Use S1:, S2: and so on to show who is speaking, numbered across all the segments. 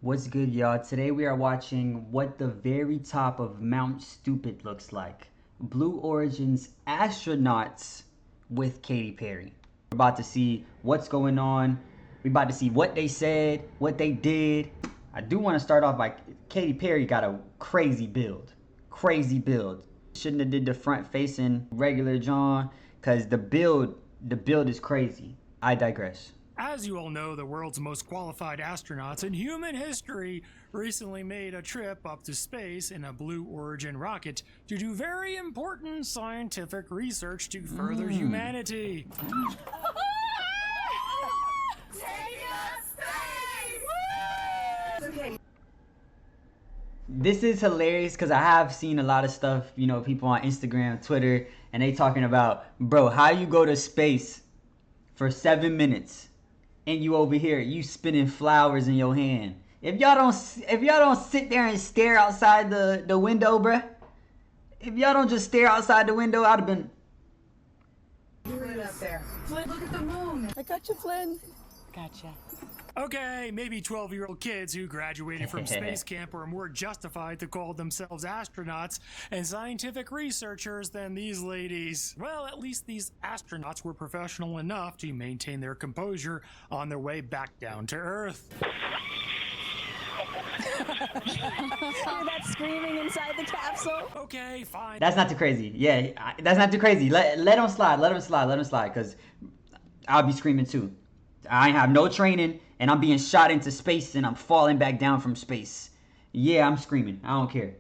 S1: What's good, y'all? Today we are watching what the very top of Mount Stupid looks like. Blue Origin's astronauts with Katy Perry. We're about to see what's going on. We're about to see what they said, what they did. I do want to start off by Katy Perry got a crazy build. Crazy build. Shouldn't have did the front facing regular John, because the build is crazy. I digress.
S2: As you all know, the world's most qualified astronauts in human history recently made a trip up to space in a Blue Origin rocket to do very important scientific research to further humanity.
S1: This is hilarious because I have seen a lot of stuff, you know, people on Instagram, Twitter, and they talking about, bro, how you go to space for 7 minutes and you over here, you spinning flowers in your hand. If y'all don't sit there and stare outside the window, bruh. If y'all don't just stare outside the window, I'd have been.
S3: Flynn up there. Flynn, look at the moon. I got you, Flynn. Gotcha.
S2: Okay, maybe 12-year-old kids who graduated from space camp are more justified to call themselves astronauts and scientific researchers than these ladies. Well, at least these astronauts were professional enough to maintain their composure on their way back down to Earth.
S4: Hear that screaming inside the capsule?
S2: Okay, fine.
S1: That's not too crazy. Yeah, that's not too crazy. Let him slide. Let him slide. Because I'll be screaming too. I have no training, and I'm being shot into space, and I'm falling back down from space. Yeah, I'm screaming. I don't care.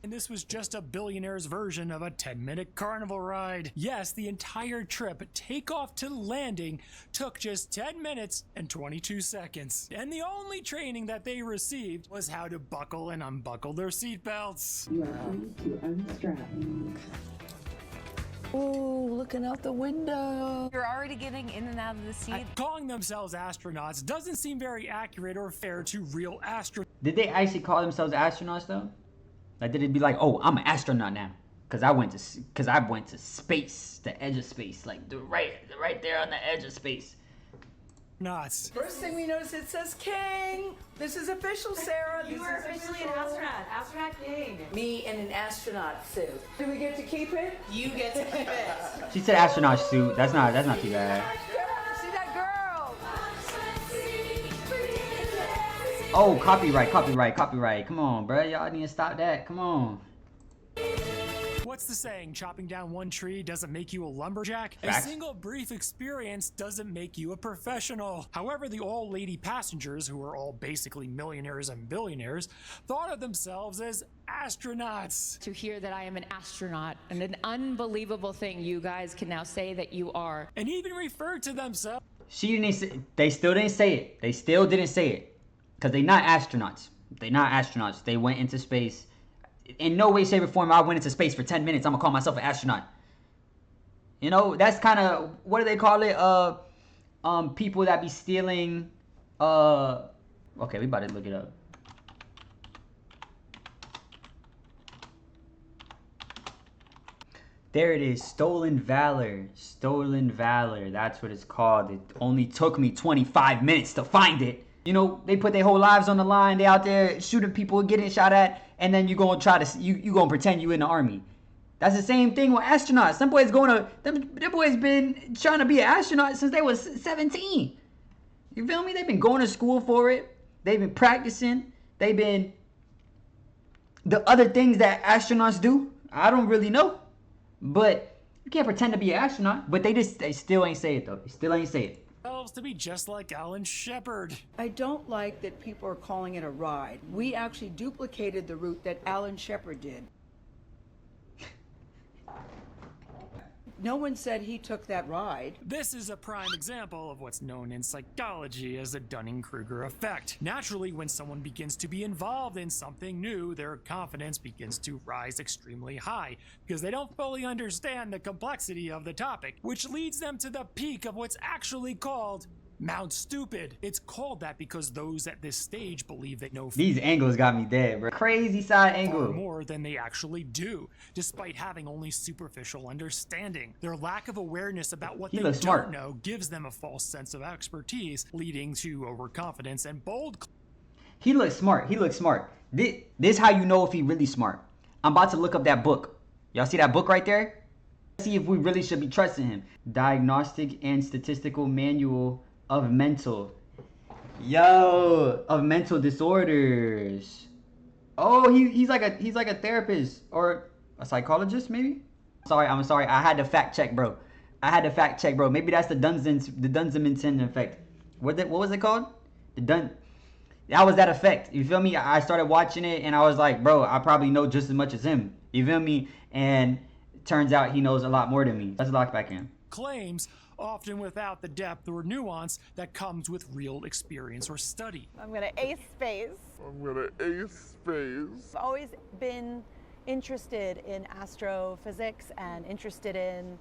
S2: And this was just a billionaire's version of a 10-minute carnival ride. Yes, the entire trip, takeoff to landing, took just 10 minutes and 22 seconds. And the only training that they received was how to buckle and unbuckle their seatbelts.
S3: You are free to unstrap. Ooh, looking out the window.
S4: You're already getting in and out of the seat.
S2: Calling themselves astronauts doesn't seem very accurate or fair to real astronauts.
S1: Did they actually call themselves astronauts though? Like, did it be like, oh, I'm an astronaut now, cause I went to space, the edge of space, like right there on the edge of space.
S2: Nuts.
S3: First thing we notice, it says King. This is official, Sarah.
S5: You are officially an astronaut. Astronaut King.
S3: Me in an astronaut suit. Do we get to keep it?
S5: You get to keep it.
S1: She said astronaut suit. That's not too bad.
S3: See that girl?
S1: Oh, copyright. Come on, bro. Y'all need to stop that. Come on.
S2: What's the saying? Chopping down one tree doesn't make you a lumberjack?
S1: Facts.
S2: A single brief experience doesn't make you a professional. However, the all-lady passengers, who are all basically millionaires and billionaires, thought of themselves as astronauts.
S6: To hear that I am an astronaut and an unbelievable thing you guys can now say that you are.
S2: And even referred to themselves.
S1: They still didn't say it. They still didn't say it. Because they're not astronauts. They went into space. In no way, shape, or form, I went into space for 10 minutes. I'm going to call myself an astronaut. You know, that's kind of, what do they call it? People that be stealing, okay, we about to look it up. There it is, stolen valor. Stolen valor, that's what it's called. It only took me 25 minutes to find it. You know, they put their whole lives on the line. They out there shooting people, getting shot at, and then you gonna try to you gonna pretend you in the army. That's the same thing with astronauts. Some boys them boys been trying to be an astronaut since they was 17. You feel me? They've been going to school for it. They've been practicing. They've been the other things that astronauts do. I don't really know, but you can't pretend to be an astronaut. But they still ain't say it though. They still ain't say it.
S2: To be just like Alan Shepard.
S7: I don't like that people are calling it a ride. We actually duplicated the route that Alan Shepard did. No one said he took that ride.
S2: This is a prime example of what's known in psychology as the Dunning-Kruger effect. Naturally, when someone begins to be involved in something new, their confidence begins to rise extremely high because they don't fully understand the complexity of the topic, which leads them to the peak of what's actually called Mount Stupid. It's called that because those at this stage believe they know
S1: these angles got me dead, bro. Crazy side
S2: far
S1: angle.
S2: more than they actually do, despite having only superficial understanding. Their lack of awareness about what they don't know gives them a false sense of expertise, leading to overconfidence and bold.
S1: He looks smart. He looks smart. This how you know if he really smart. I'm about to look up that book. Y'all see that book right there? See if we really should be trusting him. Diagnostic and Statistical Manual of Mental. Yo, of mental disorders. Oh, he's like a therapist or a psychologist maybe. I'm sorry. I had to fact check, bro. Maybe that's the Dunzemingen effect. What was it called? That was that effect. You feel me? I started watching it and I was like, bro, I probably know just as much as him. You feel me? And turns out he knows a lot more than me. Let's lock back in.
S2: Claims, often without the depth or nuance that comes with real experience or study.
S8: I'm gonna ace space. I've always been interested in astrophysics and interested in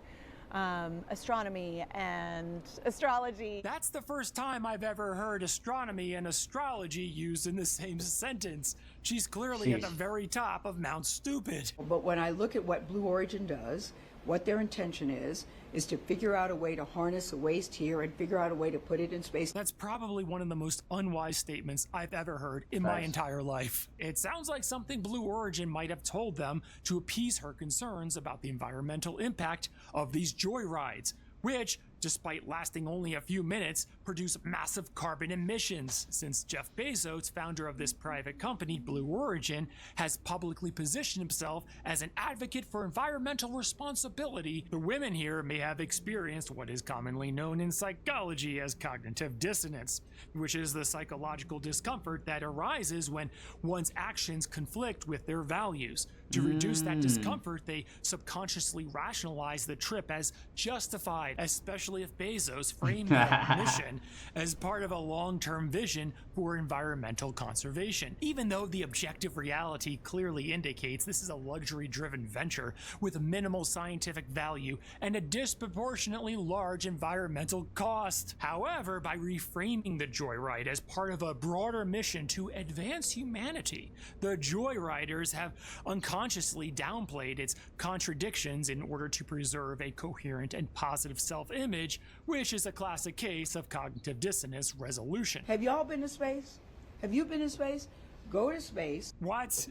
S8: astronomy and astrology.
S2: That's the first time I've ever heard astronomy and astrology used in the same sentence. She's clearly at the very top of Mount Stupid.
S7: But when I look at what Blue Origin does, what their intention is to figure out a way to harness a waste here and figure out a way to put it in space.
S2: That's probably one of the most unwise statements I've ever heard in my entire life. It sounds like something Blue Origin might have told them to appease her concerns about the environmental impact of these joyrides, which, despite lasting only a few minutes, produce massive carbon emissions, since Jeff Bezos, founder of this private company, Blue Origin, has publicly positioned himself as an advocate for environmental responsibility. The women here may have experienced what is commonly known in psychology as cognitive dissonance, which is the psychological discomfort that arises when one's actions conflict with their values. To reduce that discomfort, they subconsciously rationalize the trip as justified, especially if Bezos framed that mission as part of a long-term vision for environmental conservation. Even though the objective reality clearly indicates this is a luxury-driven venture with minimal scientific value and a disproportionately large environmental cost. However, by reframing the joyride as part of a broader mission to advance humanity, the joyriders have unconsciously downplayed its contradictions in order to preserve a coherent and positive self-image, which is a classic case of cognitive dissonance resolution.
S7: Have y'all been to space? Have you been to space? Go to space.
S2: What?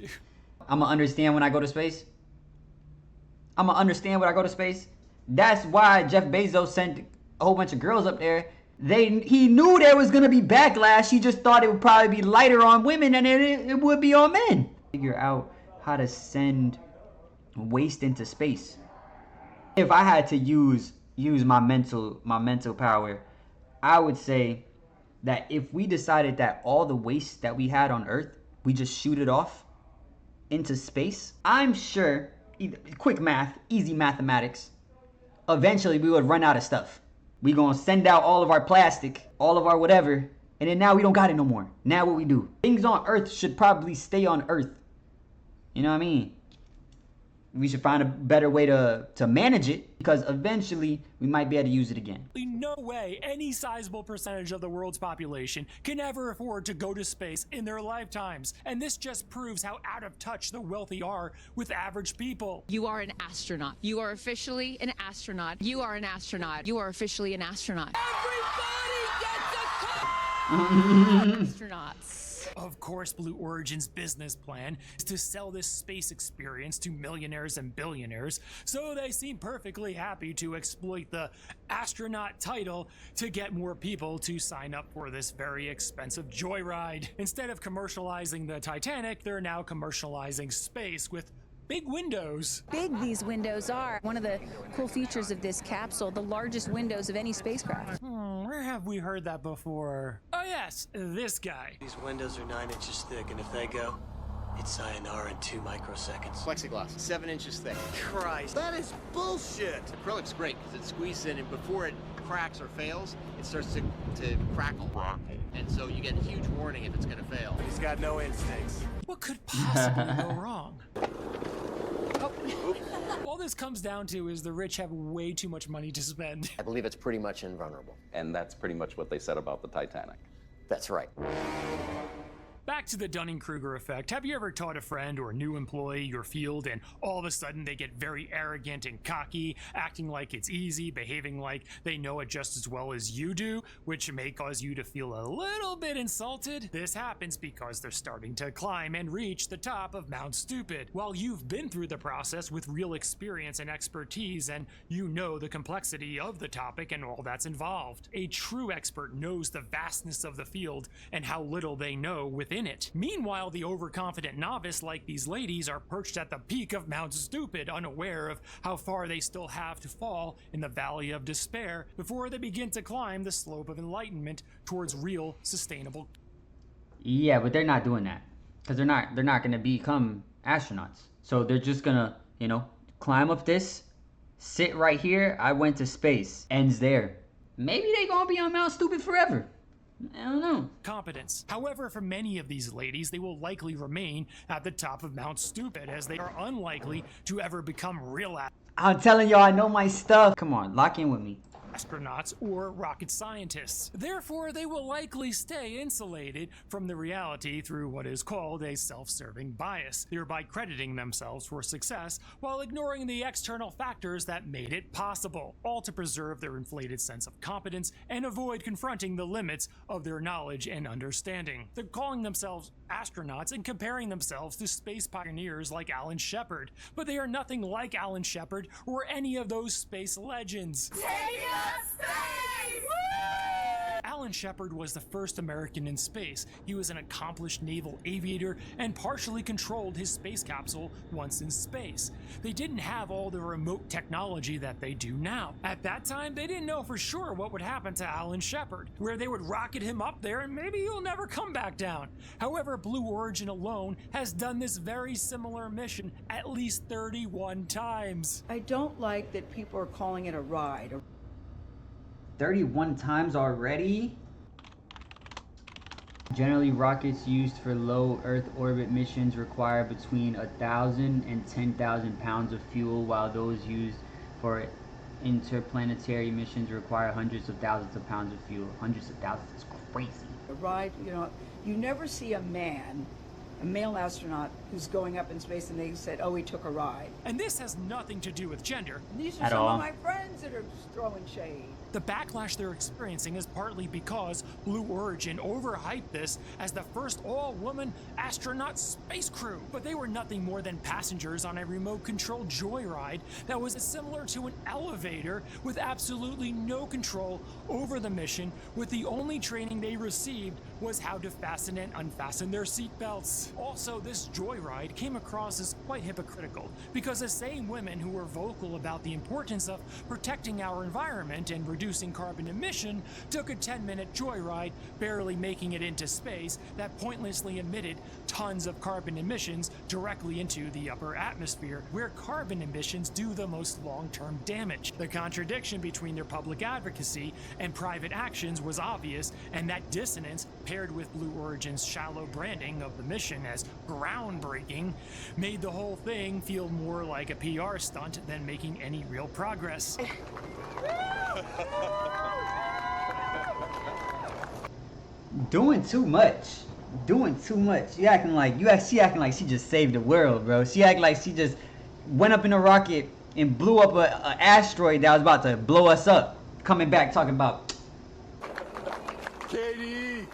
S1: I'ma understand when I go to space. That's why Jeff Bezos sent a whole bunch of girls up there. He knew there was gonna be backlash. He just thought it would probably be lighter on women than it would be on men. Figure out how to send waste into space. If I had to use my mental power, I would say that if we decided that all the waste that we had on Earth, we just shoot it off into space, I'm sure, quick math, easy mathematics, eventually we would run out of stuff. We gonna send out all of our plastic, all of our whatever, and then now we don't got it no more. Now what we do? Things on Earth should probably stay on Earth. You know what I mean? We should find a better way to manage it, because eventually we might be able to use it again.
S2: No way any sizable percentage of the world's population can ever afford to go to space in their lifetimes. And this just proves how out of touch the wealthy are with average people.
S6: You are an astronaut. You are officially an astronaut. You are an astronaut. You are officially an astronaut. Everybody gets a astronauts.
S2: Of course, Blue Origin's business plan is to sell this space experience to millionaires and billionaires, so they seem perfectly happy to exploit the astronaut title to get more people to sign up for this very expensive joyride. Instead of commercializing the Titanic, they're now commercializing space with big windows.
S4: Big these windows are. One of the cool features of this capsule, the largest windows of any spacecraft.
S2: Where have we heard that before? Oh yes, this guy.
S9: These windows are 9 inches thick, and if they go, it's sayonara in 2 microseconds.
S10: Plexiglass, 7 inches thick.
S9: Christ, that is bullshit!
S10: Acrylic's great because it squeezes in, and before it cracks or fails, it starts to crackle. And so you get a huge warning if it's gonna fail.
S9: He's got no instincts.
S2: What could possibly go wrong? All this comes down to is the rich have way too much money to spend.
S10: I believe it's pretty much invulnerable.
S11: And that's pretty much what they said about the Titanic.
S10: That's right.
S2: Back to the Dunning-Kruger effect. Have you ever taught a friend or new employee your field and all of a sudden they get very arrogant and cocky, acting like it's easy, behaving like they know it just as well as you do, which may cause you to feel a little bit insulted? This happens because they're starting to climb and reach the top of Mount Stupid. While you've been through the process with real experience and expertise and you know the complexity of the topic and all that's involved. A true expert knows the vastness of the field and how little they know within it. Meanwhile, the overconfident novice like these ladies are perched at the peak of Mount Stupid, unaware of how far they still have to fall in the valley of despair before they begin to climb the slope of enlightenment towards real, sustainable.
S1: Yeah, but they're not doing that because they're not going to become astronauts. So they're just gonna, you know, climb up this, sit right here. I went to space. Ends there. Maybe they gonna be on Mount Stupid forever. I don't know.
S2: Competence. However, for many of these ladies, they will likely remain at the top of Mount Stupid as they are unlikely to ever become real
S1: I'm telling y'all, I know my stuff. Come on, lock in with me.
S2: astronauts or rocket scientists. Therefore, they will likely stay insulated from the reality through what is called a self-serving bias, thereby crediting themselves for success while ignoring the external factors that made it possible, all to preserve their inflated sense of competence and avoid confronting the limits of their knowledge and understanding. They're calling themselves astronauts and comparing themselves to space pioneers like Alan Shepard, but they are nothing like Alan Shepard or any of those space legends. Alan Shepard was the first American in space. He was an accomplished naval aviator and partially controlled his space capsule once in space. They didn't have all the remote technology that they do now. At that time, they didn't know for sure what would happen to Alan Shepard, where they would rocket him up there and maybe he'll never come back down. However, Blue Origin alone has done this very similar mission at least 31 times.
S7: I don't like that people are calling it a ride.
S1: 31 times already? Generally, rockets used for low Earth orbit missions require between 1,000 and 10,000 pounds of fuel, while those used for interplanetary missions require hundreds of thousands of pounds of fuel. Hundreds of thousands is crazy.
S7: A ride, you know, you never see a male astronaut who's going up in space and they said, oh, he took a ride.
S2: And this has nothing to do with gender.
S7: And these are some of my friends that are throwing shade.
S2: The backlash they're experiencing is partly because Blue Origin overhyped this as the first all-woman astronaut space crew. But they were nothing more than passengers on a remote-controlled joyride that was similar to an elevator with absolutely no control over the mission, with the only training they received was how to fasten and unfasten their seatbelts. Also, this joyride came across as quite hypocritical, because the same women who were vocal about the importance of protecting our environment and reducing carbon emission took a 10-minute joyride, barely making it into space, that pointlessly emitted tons of carbon emissions directly into the upper atmosphere, where carbon emissions do the most long-term damage. The contradiction between their public advocacy and private actions was obvious, and that dissonance, paired with Blue Origin's shallow branding of the mission as groundbreaking, made the whole thing feel more like a PR stunt than making any real progress.
S1: Doing too much. Doing too much. She acting like she just saved the world, bro. She acting like she just went up in a rocket and blew up an asteroid that was about to blow us up. Coming back talking about
S11: Katy.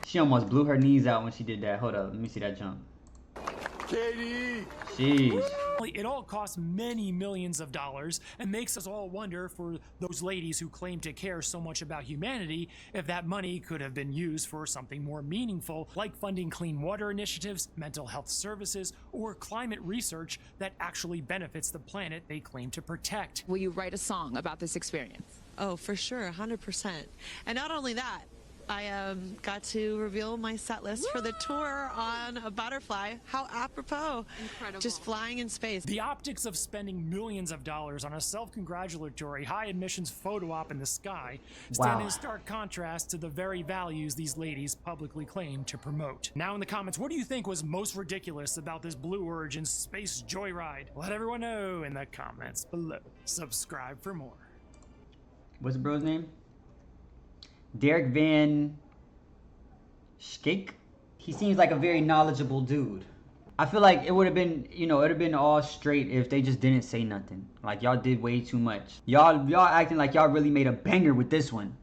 S1: She almost blew her knees out when she did that. Hold up, let me see that jump.
S11: Katy.
S1: Sheesh.
S2: It all costs many millions of dollars and makes us all wonder, for those ladies who claim to care so much about humanity, if that money could have been used for something more meaningful, like funding clean water initiatives, mental health services, or climate research that actually benefits the planet they claim to protect.
S6: Will you write a song about this experience?
S5: Oh, for sure, 100%. And not only that, I got to reveal my set list for the tour on a butterfly. How apropos.
S6: Incredible.
S5: Just flying in space.
S2: The optics of spending millions of dollars on a self-congratulatory high-admissions photo op in the sky stand in stark contrast to the very values these ladies publicly claim to promote. Now in the comments, what do you think was most ridiculous about this Blue Origin space joyride? Let everyone know in the comments below. Subscribe for more.
S1: What's the bro's name? Derek Van Skik? He seems like a very knowledgeable dude. I feel like it would have been, you know, it would have been all straight if they just didn't say nothing. Like, y'all did way too much. Y'all acting like y'all really made a banger with this one.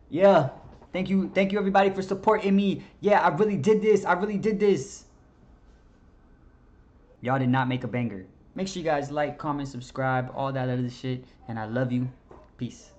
S1: Yeah. Thank you everybody for supporting me. Yeah, I really did this. Y'all did not make a banger. Make sure you guys like, comment, subscribe, all that other shit. And I love you. Peace.